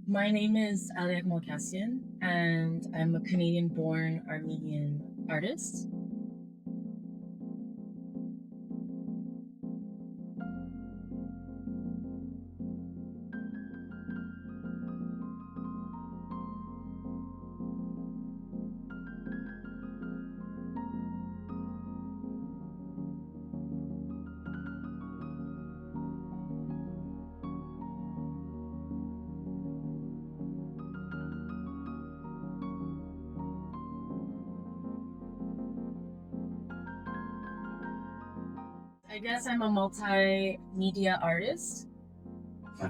My name is Alyag Malkhassian, and I'm a Canadian-born Armenian artist. I guess I'm a multimedia artist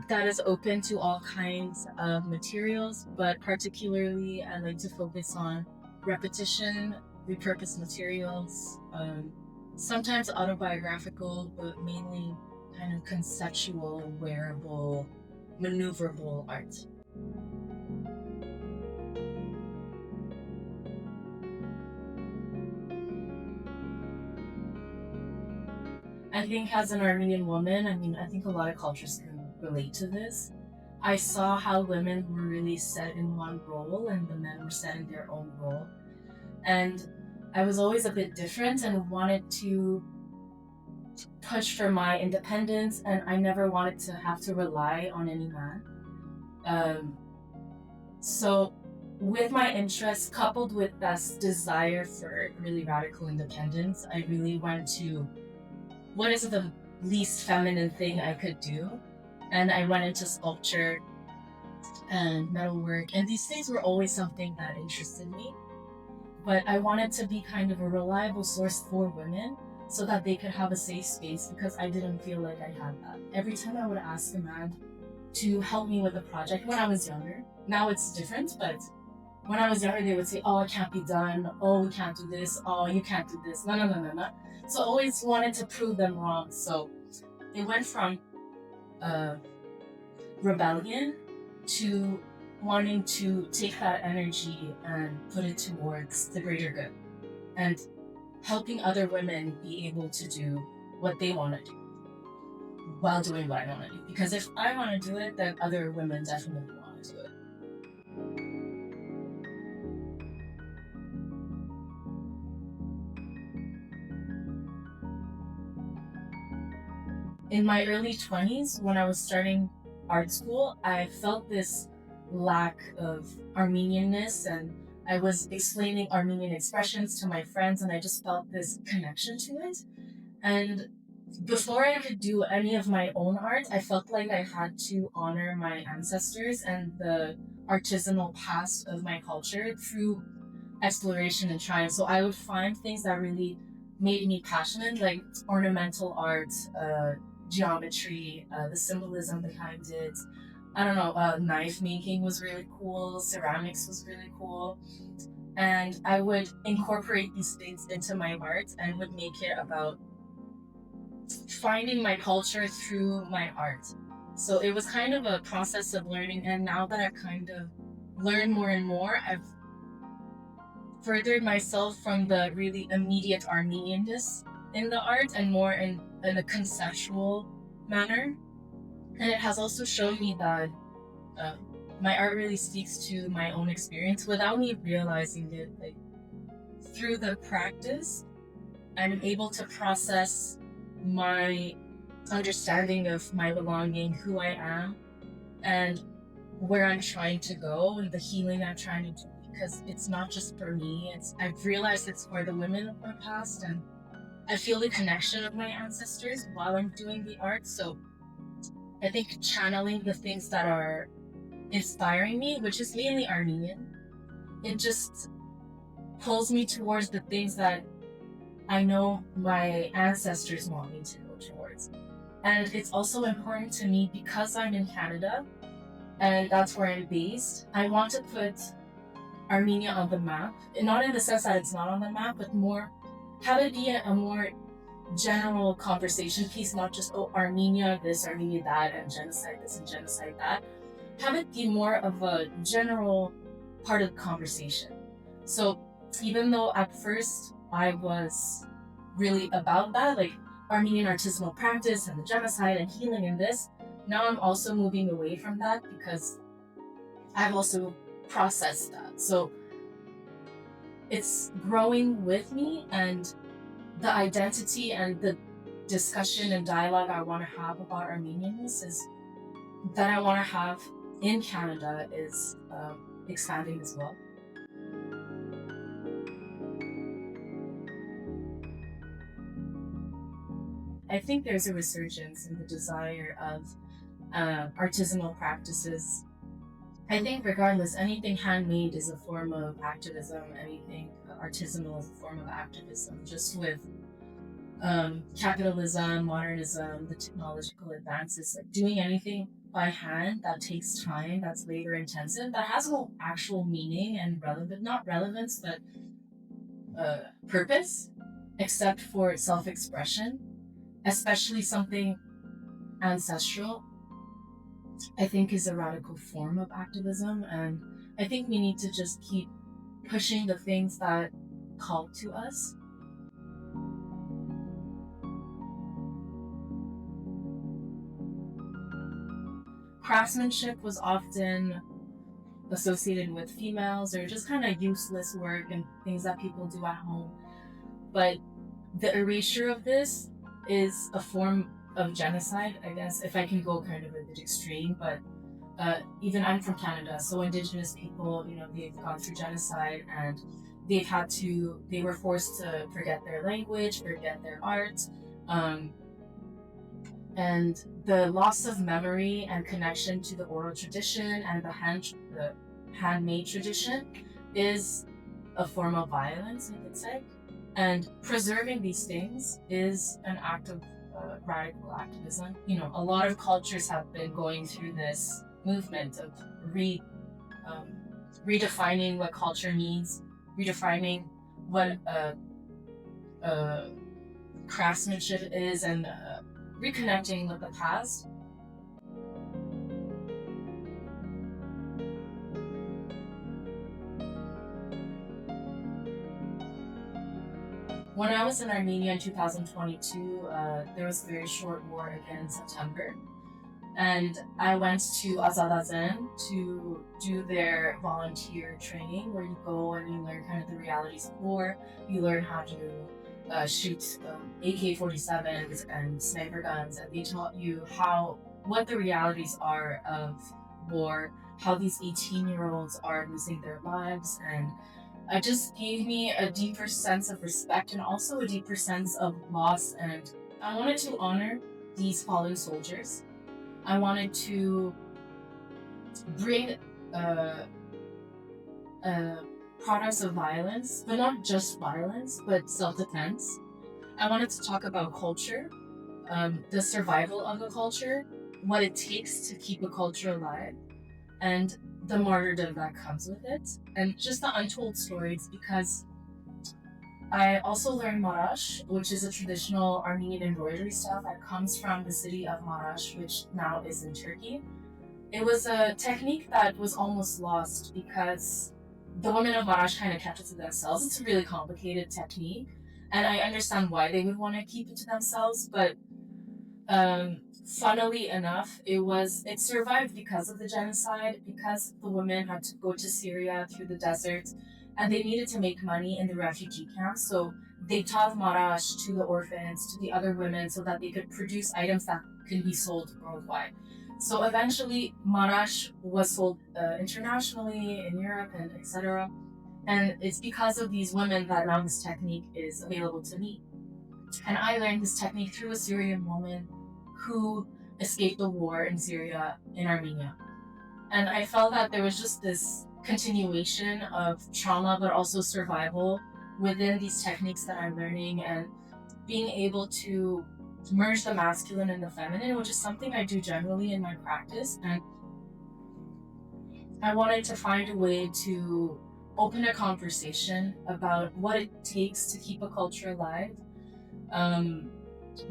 that is open to all kinds of materials, but particularly I like to focus on repetition, repurposed materials, sometimes autobiographical, but mainly kind of conceptual, wearable, maneuverable art. I think as an Armenian woman, I think a lot of cultures can relate to this. I saw how women were really set in one role and the men were set in their own role. And I was always a bit different and wanted to push for my independence, and I never wanted to have to rely on any man. So with my interests coupled with this desire for really radical independence, I really went to what is the least feminine thing I could do? And I went into sculpture and metalwork, and these things were always something that interested me. But I wanted to be kind of a reliable source for women so that they could have a safe space, because I didn't feel like I had that. Every time I would ask a man to help me with a project when I was younger, now it's different, but when I was younger, they would say, oh, it can't be done. Oh, we can't do this. Oh, you can't do this. No. So I always wanted to prove them wrong. So it went from rebellion to wanting to take that energy and put it towards the greater good and helping other women be able to do what they want to do while doing what I want to do. Because if I want to do it, then other women definitely want to do it. In my early 20s, when I was starting art school, I felt this lack of Armenianness, and I was explaining Armenian expressions to my friends, and I just felt this connection to it. And before I could do any of my own art, I felt like I had to honor my ancestors and the artisanal past of my culture through exploration and trying. So I would find things that really made me passionate, like ornamental art, geometry, the symbolism behind it. I don't know, knife making was really cool, ceramics was really cool. And I would incorporate these things into my art and would make it about finding my culture through my art. So it was kind of a process of learning, and now that I've kind of learned more and more, I've furthered myself from the really immediate Armenianness in the art and more in a conceptual manner. And it has also shown me that my art really speaks to my own experience without me realizing it. Like, through the practice, I'm able to process my understanding of my belonging, who I am, and where I'm trying to go, and the healing I'm trying to do. Because it's not just for me, I've realized it's for the women of my past, and I feel the connection of my ancestors while I'm doing the art. So I think channeling the things that are inspiring me, which is mainly Armenian, it just pulls me towards the things that I know my ancestors want me to go towards. And it's also important to me because I'm in Canada and that's where I'm based. I want to put Armenia on the map, not in the sense that it's not on the map, but more have it be a more general conversation piece, not just, oh, Armenia this, Armenia that, and genocide this and genocide that. Have it be more of a general part of the conversation. So even though at first I was really about that, like Armenian artisanal practice and the genocide and healing and this, now I'm also moving away from that because I've also processed that. So it's growing with me, and the identity and the discussion and dialogue I want to have about Armenianness is that I want to have in Canada is expanding as well. I think there's a resurgence in the desire of artisanal practices. I think regardless, anything handmade is a form of activism, anything artisanal is a form of activism, just with capitalism, modernism, the technological advances, like doing anything by hand that takes time, that's labor intensive, that has no actual meaning and not relevance, but purpose, except for self-expression, especially something ancestral, I think is a radical form of activism. And I think we need to just keep pushing the things that call to us. Craftsmanship was often associated with females or just kind of useless work and things that people do at home. But the erasure of this is a form of genocide, I guess, if I can go kind of a bit extreme. But even I'm from Canada, so Indigenous people, they've gone through genocide, and they were forced to forget their language, forget their art. And the loss of memory and connection to the oral tradition and the handmade tradition is a form of violence, I could say. And preserving these things is an act of radical activism. A lot of cultures have been going through this movement of redefining what culture means, redefining what craftsmanship is, and reconnecting with the past. When I was in Armenia in 2022, there was a very short war again in September. And I went to Azadazen to do their volunteer training, where you go and you learn kind of the realities of war. You learn how to shoot AK-47s and sniper guns, and they taught you what the realities are of war, how these 18-year-olds are losing their lives, and it just gave me a deeper sense of respect and also a deeper sense of loss. And I wanted to honor these fallen soldiers. I wanted to bring products of violence, but not just violence, but self-defense. I wanted to talk about culture, the survival of a culture, what it takes to keep a culture alive, and the martyrdom that comes with it, and just the untold stories, because I also learned Marash, which is a traditional Armenian embroidery style that comes from the city of Marash, which now is in Turkey. It was a technique that was almost lost because the women of Marash kind of kept it to themselves. It's a really complicated technique, and I understand why they would want to keep it to themselves, but funnily enough, it survived because of the genocide, because the women had to go to Syria through the desert, and they needed to make money in the refugee camps. So they taught Marash to the orphans, to the other women, so that they could produce items that could be sold worldwide. So eventually, Marash was sold internationally in Europe and etc. And it's because of these women that now this technique is available to me. And I learned this technique through a Syrian woman who escaped the war in Syria in Armenia. And I felt that there was just this continuation of trauma, but also survival within these techniques that I'm learning, and being able to merge the masculine and the feminine, which is something I do generally in my practice. And I wanted to find a way to open a conversation about what it takes to keep a culture alive,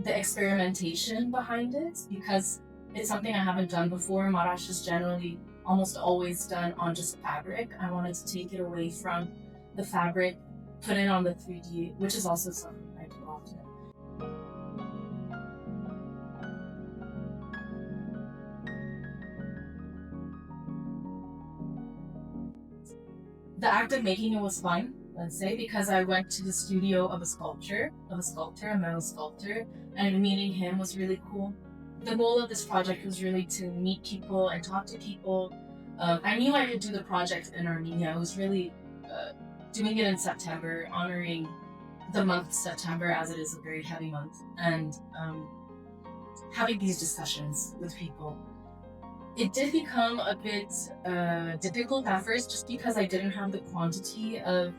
the experimentation behind it, because it's something I haven't done before. Marash is generally almost always done on just fabric. I wanted to take it away from the fabric, put it on the 3D, which is also something I do often. the act of making it was fun, let's say, because I went to the studio of a sculptor, a metal sculptor, and meeting him was really cool. The goal of this project was really to meet people and talk to people. I knew I could do the project in Armenia. I was really doing it in September, honoring the month of September as it is a very heavy month, and having these discussions with people. It did become a bit difficult at first just because I didn't have the quantity of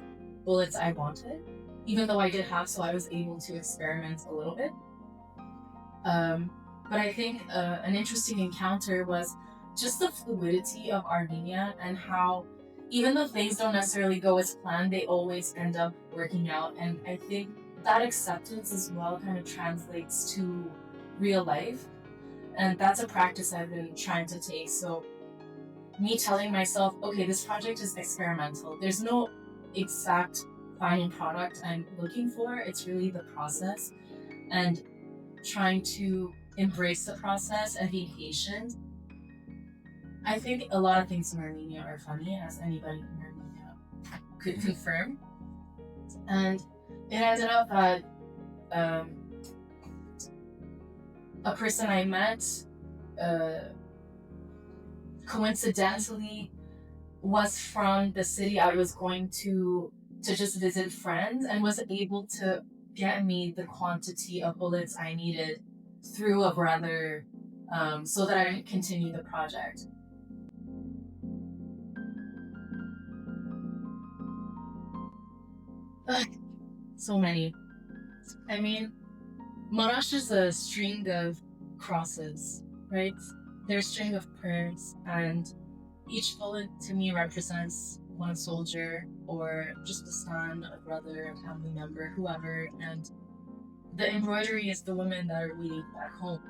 bullets I wanted, even though I did have, so I was able to experiment a little bit. But I think an interesting encounter was just the fluidity of Armenia and how even though things don't necessarily go as planned, they always end up working out. And I think that acceptance as well kind of translates to real life. And that's a practice I've been trying to take. So me telling myself, okay, this project is experimental. There's no exact final product I'm looking for. It's really the process and trying to embrace the process and be patient. I think a lot of things in Armenia are funny, as anybody in Armenia could confirm. And it ended up that a person I met coincidentally was from the city I was going to just visit friends, and was able to get me the quantity of bullets I needed through a brother, so that I could continue the project. So many. I mean, Marash is a string of crosses, right? They're a string of prayers, and each bullet to me represents one soldier or just a son, a brother, a family member, whoever. And the embroidery is the women that are waiting back home.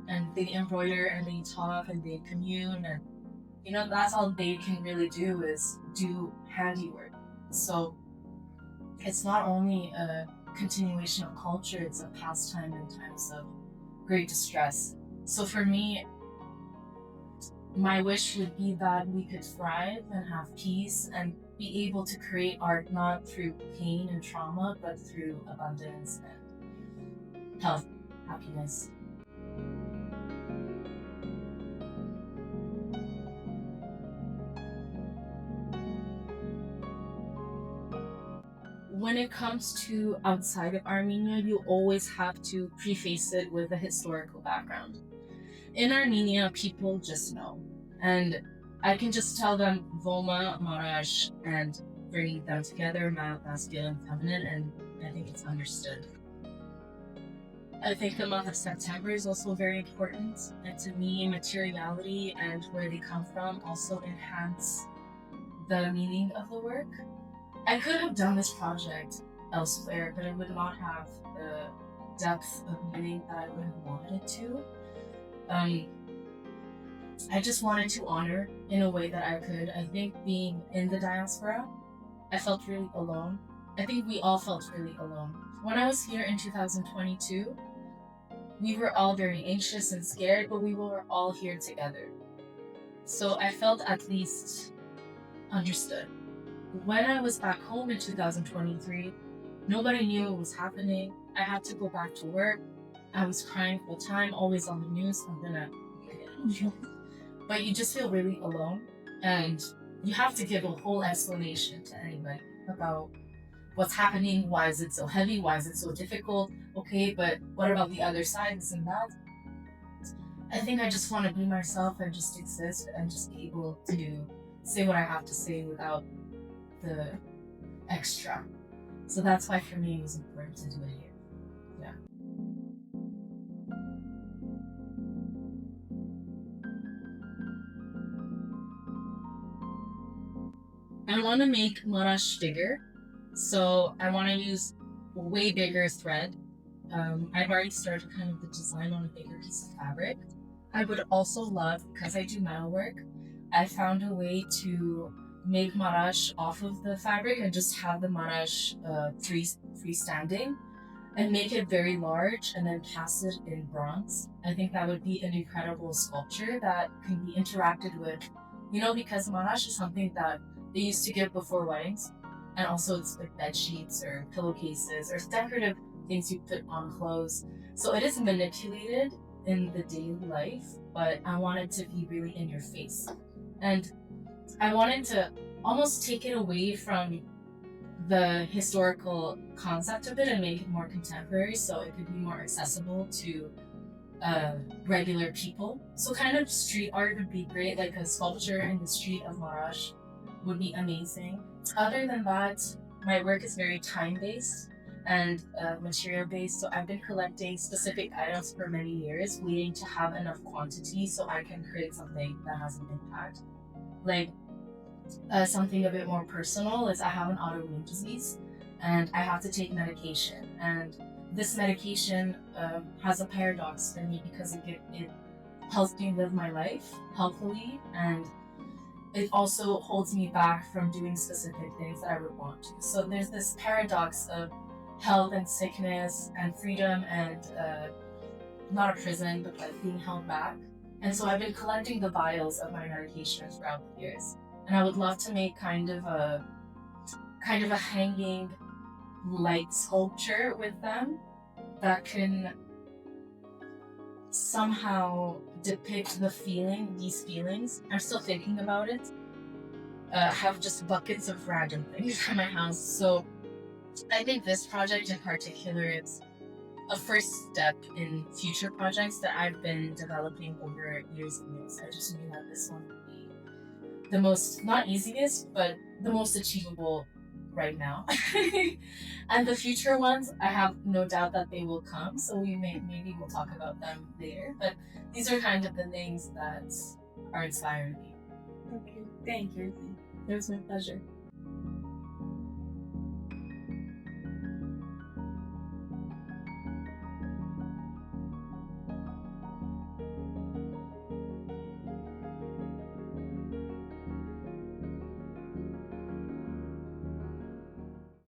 And they embroider and they talk and they commune, and that's all they can really do is do handiwork. So it's not only a continuation of culture, it's a pastime in times of great distress. So for me, my wish would be that we could thrive and have peace and be able to create art not through pain and trauma, but through abundance and health, happiness. When it comes to outside of Armenia, you always have to preface it with a historical background. In Armenia, people just know. And I can just tell them Voma, Marash, and bringing them together, masculine, feminine, and I think it's understood. I think the month of September is also very important. And to me, materiality and where they come from also enhance the meaning of the work. I could have done this project elsewhere, but it would not have the depth of meaning that I would have wanted it to. I just wanted to honor in a way that I could. I think being in the diaspora, I felt really alone. I think we all felt really alone. When I was here in 2022, we were all very anxious and scared, but we were all here together. So I felt at least understood. When I was back home in 2023, nobody knew what was happening. I had to go back to work. I was crying full time, always on the news. But you just feel really alone, and you have to give a whole explanation to anybody about what's happening. Why is it so heavy? Why is it so difficult? Okay, but what about the other sides and that? I think I just want to be myself and just exist and just be able to say what I have to say without the extra. So that's why for me it was important to do it here. Yeah. I want to make Marash bigger, so I want to use way bigger thread. I've already started kind of the design on a bigger piece of fabric. I would also love, because I do metalwork, I found a way to make Marash off of the fabric and just have the Marash freestanding and make it very large and then cast it in bronze. I think that would be an incredible sculpture that can be interacted with, because Marash is something that they used to give before weddings. And also it's like bed sheets or pillowcases or decorative things you put on clothes. So it is manipulated in the daily life, but I wanted to be really in your face. And I wanted to almost take it away from the historical concept of it and make it more contemporary so it could be more accessible to regular people. So kind of street art would be great, like a sculpture in the street of Marash would be amazing. Other than that, my work is very time-based and material-based, so I've been collecting specific items for many years, waiting to have enough quantity so I can create something that has an impact. Like something a bit more personal is I have an autoimmune disease and I have to take medication, and this medication has a paradox for me because it helps me live my life healthily, and it also holds me back from doing specific things that I would want to. So there's this paradox of health and sickness and freedom and not a prison, but like being held back. And so I've been collecting the vials of my medications throughout the years. And I would love to make kind of a hanging light sculpture with them that can somehow depict these feelings. I'm still thinking about it. I have just buckets of random things in my house. So I think this project in particular is a first step in future projects that I've been developing over years and years. I just knew that this one would be the most, not easiest, but the most achievable right now. And the future ones, I have no doubt that they will come, so maybe we'll talk about them later. But these are kind of the things that are inspiring me. Okay, thank you. It was my pleasure.